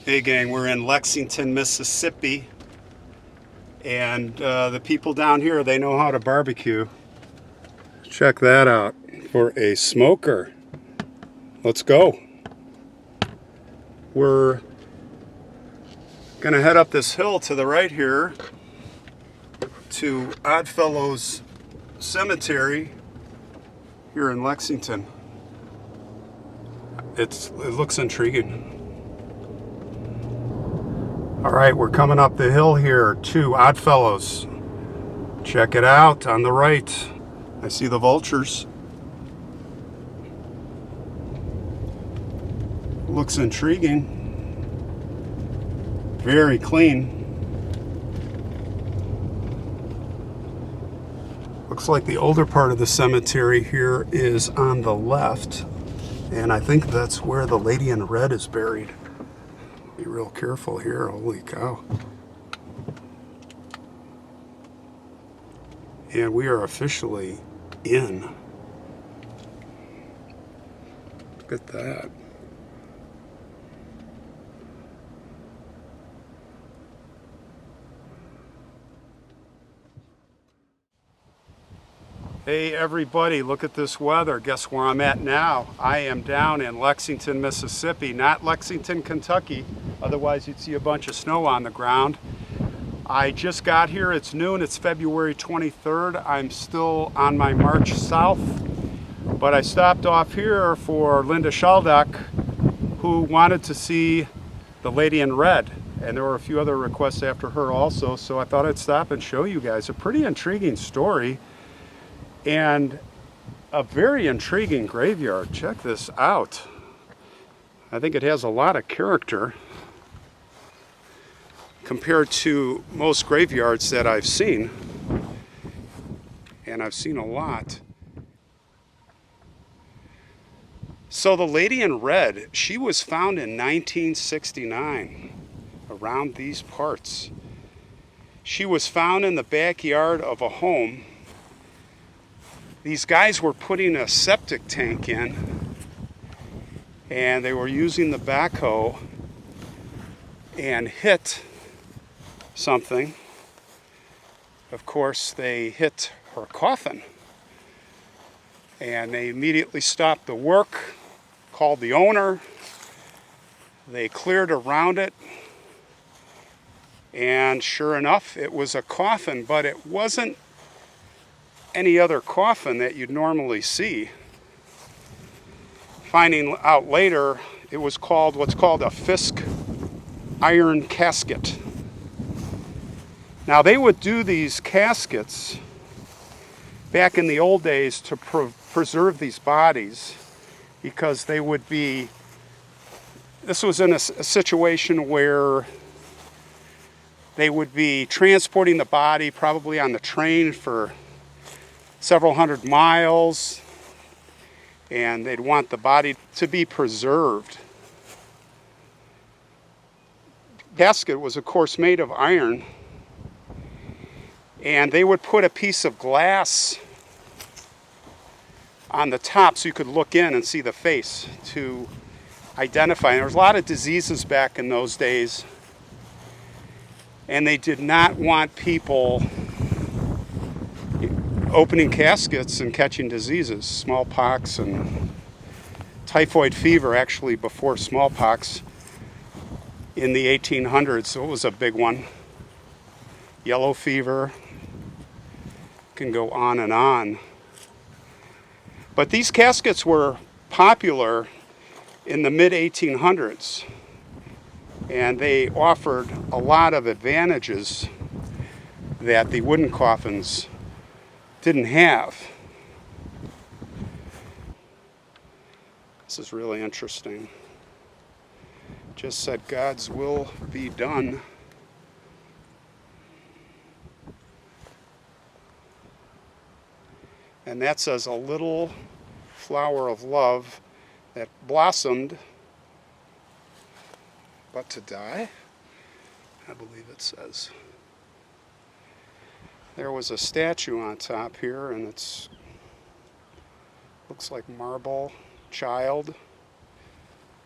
Hey gang, we're in Lexington, Mississippi, and the people down here, they know how to barbecue. Check that out for a smoker. Let's go. We're gonna head up this hill to the right here to Oddfellows Cemetery here in Lexington. It looks intriguing. All right, we're coming up the hill here to Oddfellows. Check it out on the right. I see the vultures. Looks intriguing. Very clean. Looks like the older part of the cemetery here is on the left. And I think that's where the lady in red is buried. Be real careful here, holy cow. And we are officially in. Look at that. Hey everybody, look at this weather. Guess where I'm at now? I am down in Lexington, Mississippi, not Lexington, Kentucky. Otherwise you'd see a bunch of snow on the ground. I just got here, it's noon, it's February 23rd. I'm still on my march south, but I stopped off here for Linda Shaldak, who wanted to see the lady in red. And there were a few other requests after her also, so I thought I'd stop and show you guys a pretty intriguing story. And a very intriguing graveyard. Check this out. I think it has a lot of character compared to most graveyards that I've seen. And I've seen a lot. So the lady in red, she was found in 1969 around these parts. She was found in the backyard of a home. These guys were putting a septic tank in, and they were using the backhoe and hit something. Of course, they hit her coffin, and they immediately stopped the work, called the owner. They cleared around it, and sure enough, it was a coffin, but it wasn't any other coffin that you'd normally see. Finding out later, it was called what's called a Fisk iron casket. Now they would do these caskets back in the old days to preserve these bodies, because they would be, this was in a situation where they would be transporting the body probably on the train for several hundred miles, and they'd want the body to be preserved. Casket was of course made of iron, and they would put a piece of glass on the top so you could look in and see the face to identify. And there was a lot of diseases back in those days, and they did not want people opening caskets and catching diseases, smallpox and typhoid fever, actually before smallpox in the 1800s, so it was a big one. Yellow fever, can go on and on. But these caskets were popular in the mid-1800s, and they offered a lot of advantages that the wooden coffins didn't have. This is really interesting. Just said God's will be done. And that says a little flower of love that blossomed but to die, I believe it says. There was a statue on top here, and it's looks like marble child,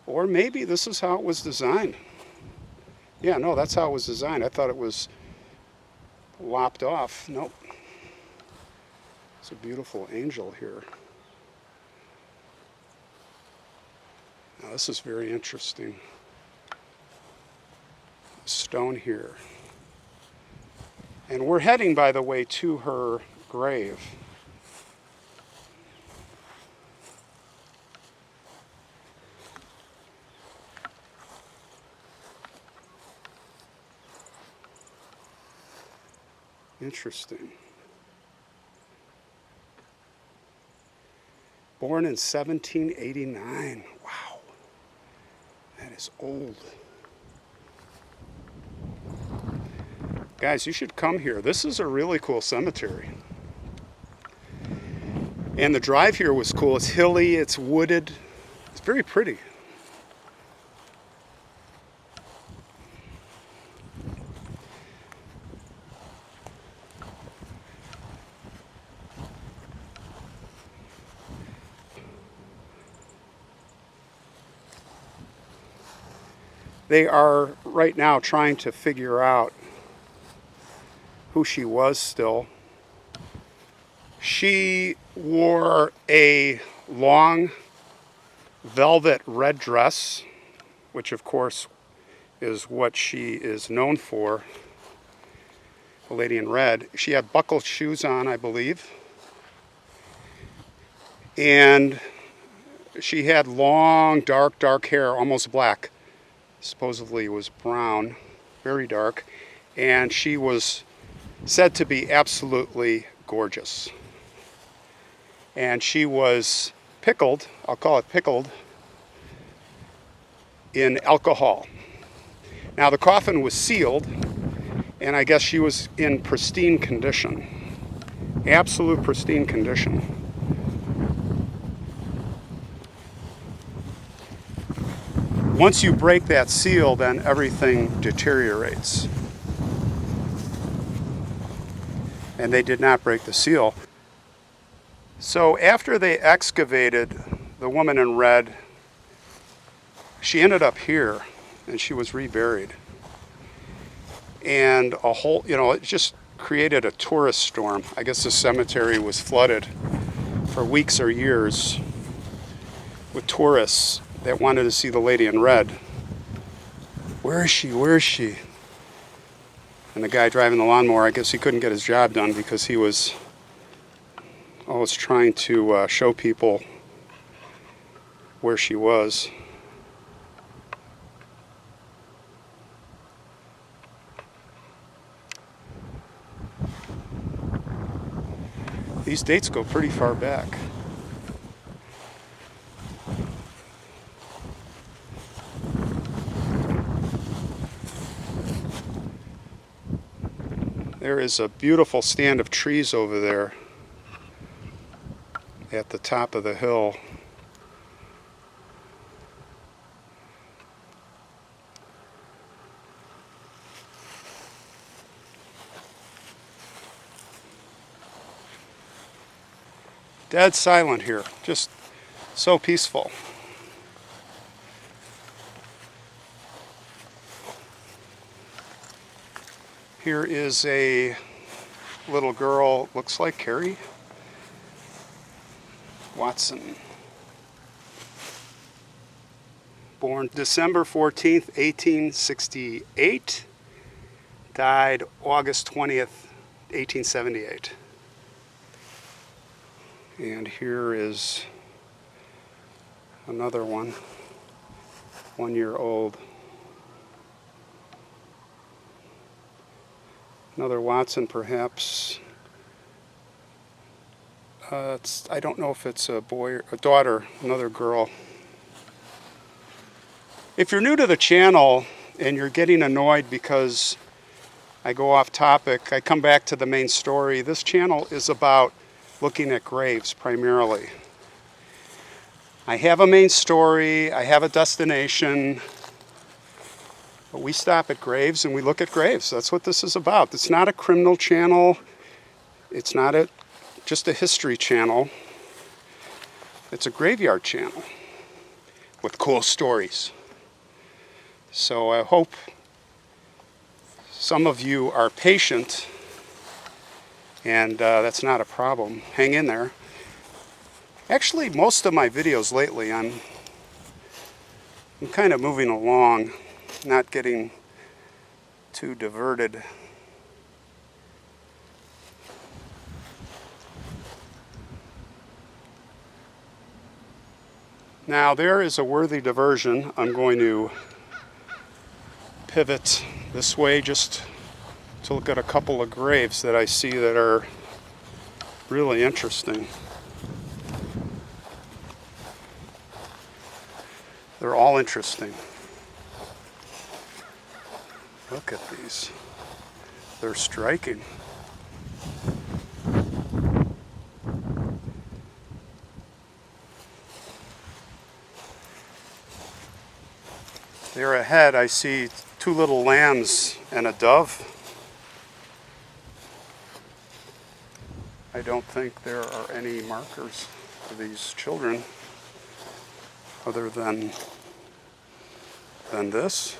or maybe this is how it was designed. Yeah, no, that's how it was designed. I thought it was lopped off. Nope. It's a beautiful angel here. Now, this is very interesting. Stone here. And we're heading, by the way, to her grave. Interesting. Born in 1789. Wow. That is old. Guys, you should come here. This is a really cool cemetery. And the drive here was cool. It's hilly, it's wooded. It's very pretty. They are right now trying to figure out who she was still. She wore a long velvet red dress, which of course is what she is known for, the lady in red. She had buckled shoes on, I believe. And she had long, dark hair, almost black. Supposedly it was brown, very dark. And she was said to be absolutely gorgeous. And she was pickled, I'll call it pickled, in alcohol. Now the coffin was sealed, and I guess she was in pristine condition. Absolute pristine condition. Once you break that seal, then everything deteriorates. And they did not break the seal. So after they excavated the woman in red, she ended up here, and she was reburied. And a whole, it just created a tourist storm. I guess the cemetery was flooded for weeks or years with tourists that wanted to see the lady in red. Where is she? Where is she? And the guy driving the lawnmower, I guess he couldn't get his job done because he was always trying to show people where she was. These dates go pretty far back. There is a beautiful stand of trees over there at the top of the hill. Dead silent here, just so peaceful. Here is a little girl, looks like Carrie Watson. Born December 14th, 1868. Died August 20th, 1878. And here is another one, 1 year old. Another Watson, perhaps. I don't know if it's a boy or a daughter, another girl. If you're new to the channel and you're getting annoyed because I go off topic, I come back to the main story. This channel is about looking at graves primarily. I have a main story, I have a destination, but we stop at graves and we look at graves. That's what this is about. It's not a criminal channel. It's not just a history channel. It's a graveyard channel with cool stories. So I hope Some of you are patient, and that's not a problem. Hang in there. Actually, most of my videos lately, I'm kind of moving along, not getting too diverted. Now, there is a worthy diversion. I'm going to pivot this way just to look at a couple of graves that I see that are really interesting. They're all interesting. Look at these. They're striking. There ahead I see two little lambs and a dove. I don't think there are any markers for these children other than this.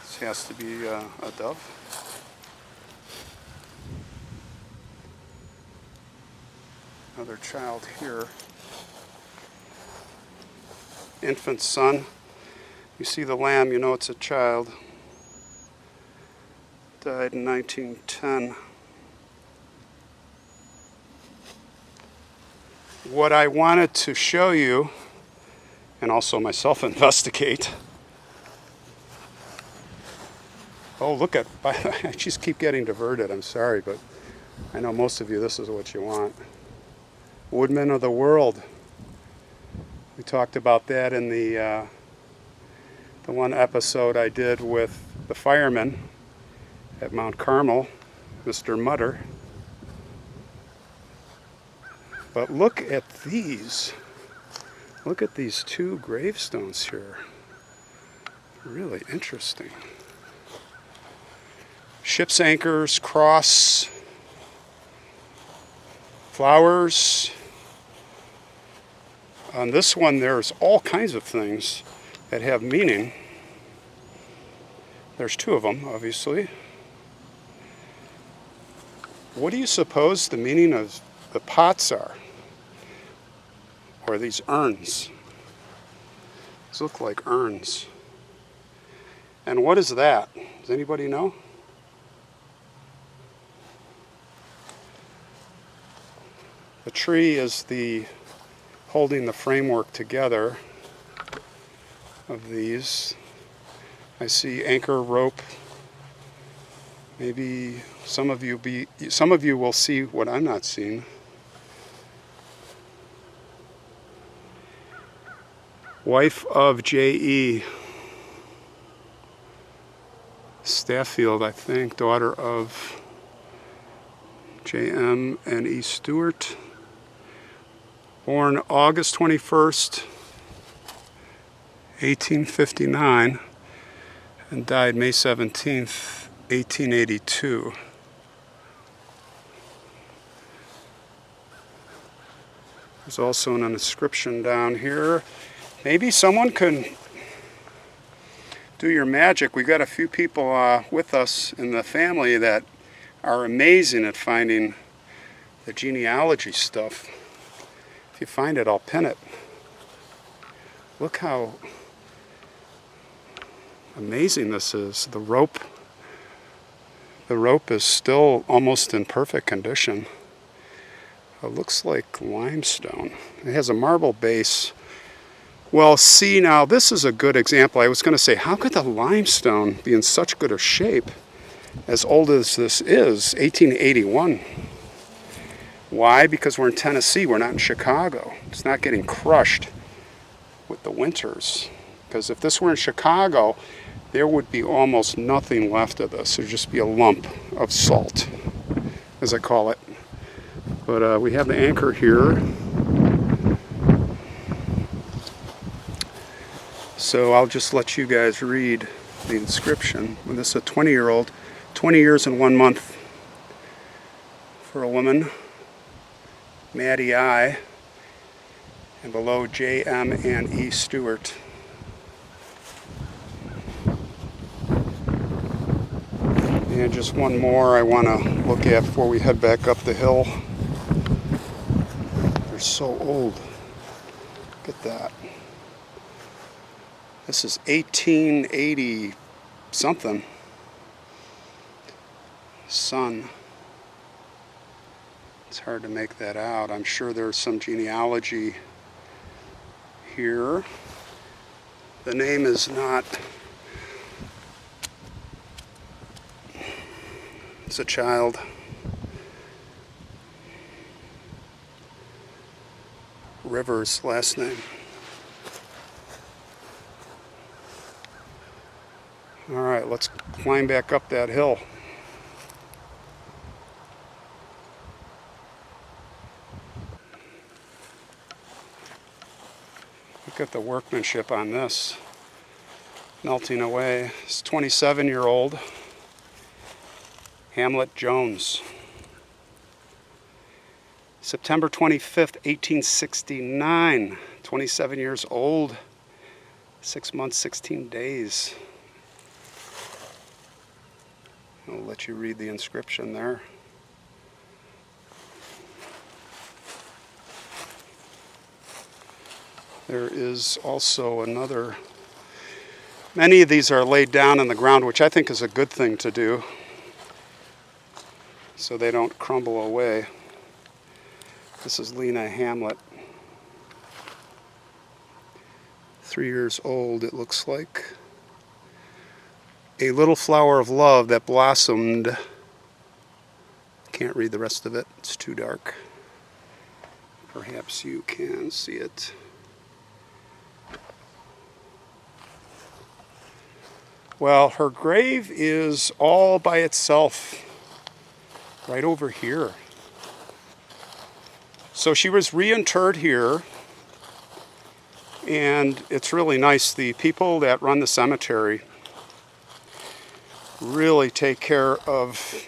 This has to be a dove. Another child here. Infant son. You see the lamb, you know it's a child. Died in 1910. What I wanted to show you, and also myself investigate. Oh, look at, I just keep getting diverted, I'm sorry, but I know most of you, this is what you want. Woodmen of the world. We talked about that in the one episode I did with the fireman at Mount Carmel, Mr. Mutter. But look at these. Look at these two gravestones here. Really interesting. Ship's anchors, cross, flowers. On this one, there's all kinds of things that have meaning. There's two of them, obviously. What do you suppose the meaning of the pots are? Or these urns? These look like urns. And what is that? Does anybody know? The tree is the holding the framework together of these. I see anchor, rope. Maybe some of you will see what I'm not seeing. Wife of J.E. Staffield, I think, daughter of J.M. and E. Stewart. Born August 21st, 1859, and died May 17th, 1882. There's also an inscription down here. Maybe someone can do your magic. We've got a few people with us in the family that are amazing at finding the genealogy stuff. If you find it, I'll pin it. Look how amazing this is. The rope is still almost in perfect condition. It looks like limestone. It has a marble base. Well, see, now this is a good example. I was going to say, how could the limestone be in such good a shape as old as this is, 1881? Why? Because we're in Tennessee, we're not in Chicago. It's not getting crushed with the winters. Because if this were in Chicago, there would be almost nothing left of this. There'd just be a lump of salt, as I call it. But we have the anchor here. So I'll just let you guys read the inscription. This is a 20-year-old, 20 years and 1 month for a woman. Maddie I. And below J.M. and E. Stewart. And just one more I want to look at before we head back up the hill. They're so old. Look at that. This is 1880 something. Sun. It's hard to make that out. I'm sure there's some genealogy here. The name is not. It's a child. Rivers, last name. All right, let's climb back up that hill. Look at the workmanship on this. Melting away. It's 27-year-old Hamlet Jones. September 25th, 1869. 27 years old. 6 months, 16 days. I'll let you read the inscription there. There is also another. Many of these are laid down in the ground, which I think is a good thing to do, so they don't crumble away. This is Lena Hamlet. 3 years old, it looks like. A little flower of love that blossomed. Can't read the rest of it, it's too dark. Perhaps you can see it. Well, her grave is all by itself, right over here. So she was reinterred here, and it's really nice. The people that run the cemetery really take care of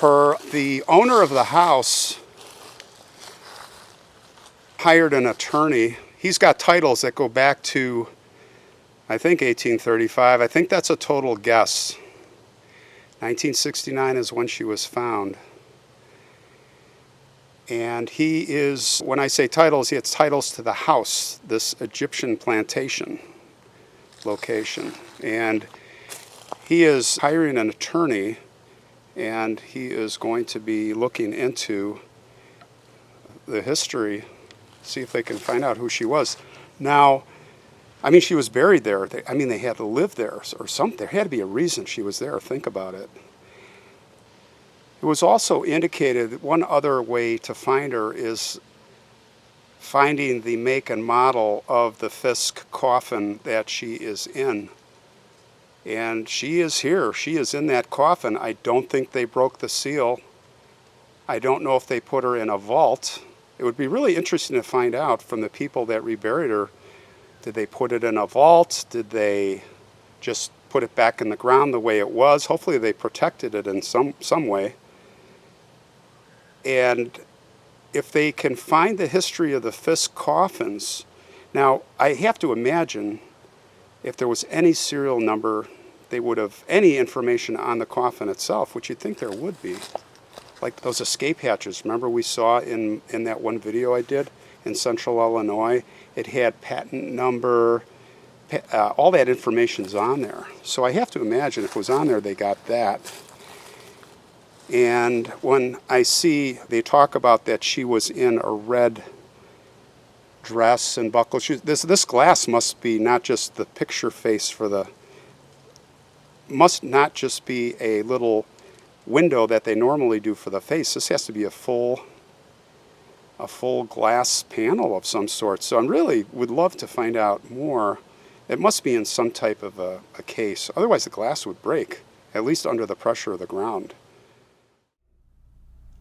her. The owner of the house hired an attorney. He's got titles that go back to, I think, 1835. I think that's a total guess. 1969 is when she was found. And he is, when I say titles, he has titles to the house, this Egyptian plantation location. And he is hiring an attorney, and he is going to be looking into the history, see if they can find out who she was. Now, I mean, she was buried there. They had to live there or something. There had to be a reason she was there. Think about it. It was also indicated that one other way to find her is finding the make and model of the Fisk coffin that she is in. And she is here. She is in that coffin. I don't think they broke the seal. I don't know if they put her in a vault. It would be really interesting to find out from the people that reburied her. Did they put it in a vault? Did they just put it back in the ground the way it was? Hopefully they protected it in some way. And if they can find the history of the Fisk coffins, now I have to imagine if there was any serial number, they would have any information on the coffin itself, which you'd think there would be. Like those escape hatches, remember we saw in that one video I did in Central Illinois? It had patent number, all that information's on there. So I have to imagine if it was on there, they got that. And when I see, they talk about that she was in a red dress and buckles. This glass must be not just the picture face for the, must not just be a little window that they normally do for the face. This has to be a full glass panel of some sort. So I really would love to find out more. It must be in some type of a case. Otherwise the glass would break, at least under the pressure of the ground.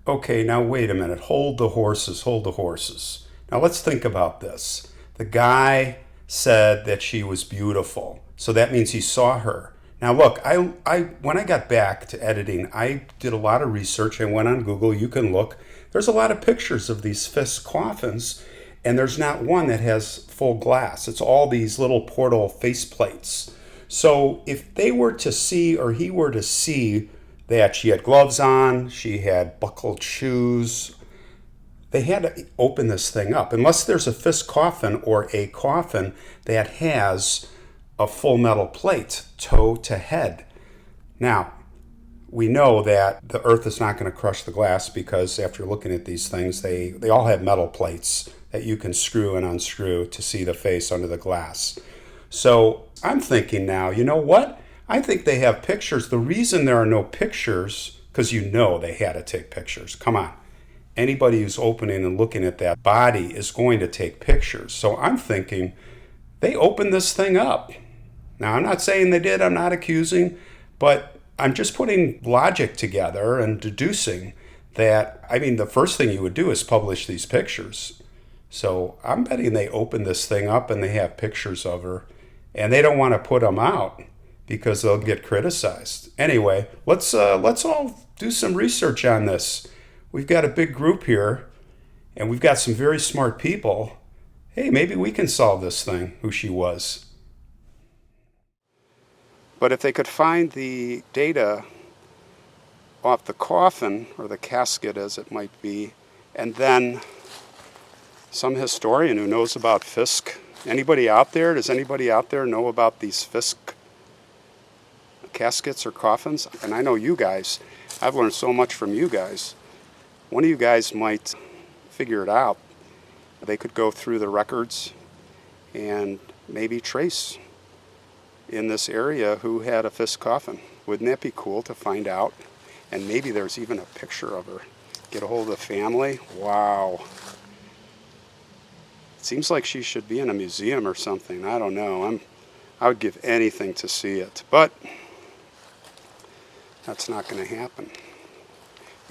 Okay, now wait a minute. Hold the horses, hold the horses. Now let's think about this. The guy said that she was beautiful, so that means he saw her. Now look, when I got back to editing, I did a lot of research. I went on Google, you can look. there's a lot of pictures of these Fisk coffins, and there's not one that has full glass. It's all these little portal faceplates. So if they were to see, or he were to see, that she had gloves on, she had buckled shoes, they had to open this thing up. Unless there's a Fisk coffin or a coffin that has a full metal plate, toe to head. Now, we know that the earth is not going to crush the glass because after looking at these things, they all have metal plates that you can screw and unscrew to see the face under the glass. So I'm thinking now, you know what? I think they have pictures. The reason there are no pictures, because you know they had to take pictures. Come on. Anybody who's opening and looking at that body is going to take pictures. So I'm thinking they opened this thing up. Now, I'm not saying they did. I'm not accusing. But I'm just putting logic together and deducing that, I mean, the first thing you would do is publish these pictures. So I'm betting they opened this thing up and they have pictures of her. And they don't want to put them out because they'll get criticized. Anyway, let's all do some research on this. We've got a big group here, and we've got some very smart people. Hey, maybe we can solve this thing, who she was. But if they could find the data off the coffin, or the casket as it might be, and then some historian who knows about Fisk, anybody out there, does anybody out there know about these Fisk caskets or coffins? And I know you guys, I've learned so much from you guys. One of you guys might figure it out. They could go through the records and maybe trace in this area who had a Fisk coffin. Wouldn't that be cool to find out? And maybe there's even a picture of her. Get a hold of the family. Wow. It seems like she should be in a museum or something. I don't know. I would give anything to see it, but that's not going to happen.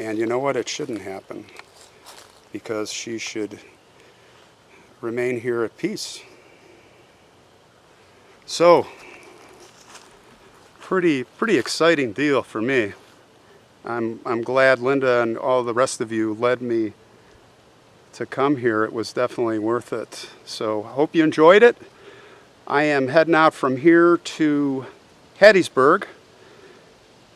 And you know what? It shouldn't happen, because she should remain here at peace. So, pretty exciting deal for me. I'm glad Linda and all the rest of you led me to come here. It was definitely worth it. So, hope you enjoyed it. I am heading out from here to Hattiesburg,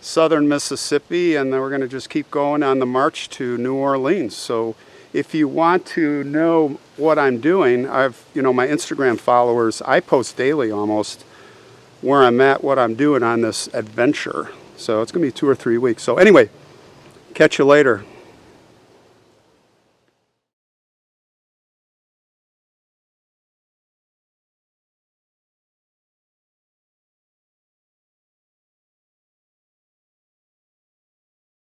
southern Mississippi, and then we're going to just keep going on the march to New Orleans. So if you want to know what I'm doing, my Instagram followers, I post daily almost where I'm at, what I'm doing on this adventure. So it's going to be 2 or 3 weeks. So anyway, catch you later.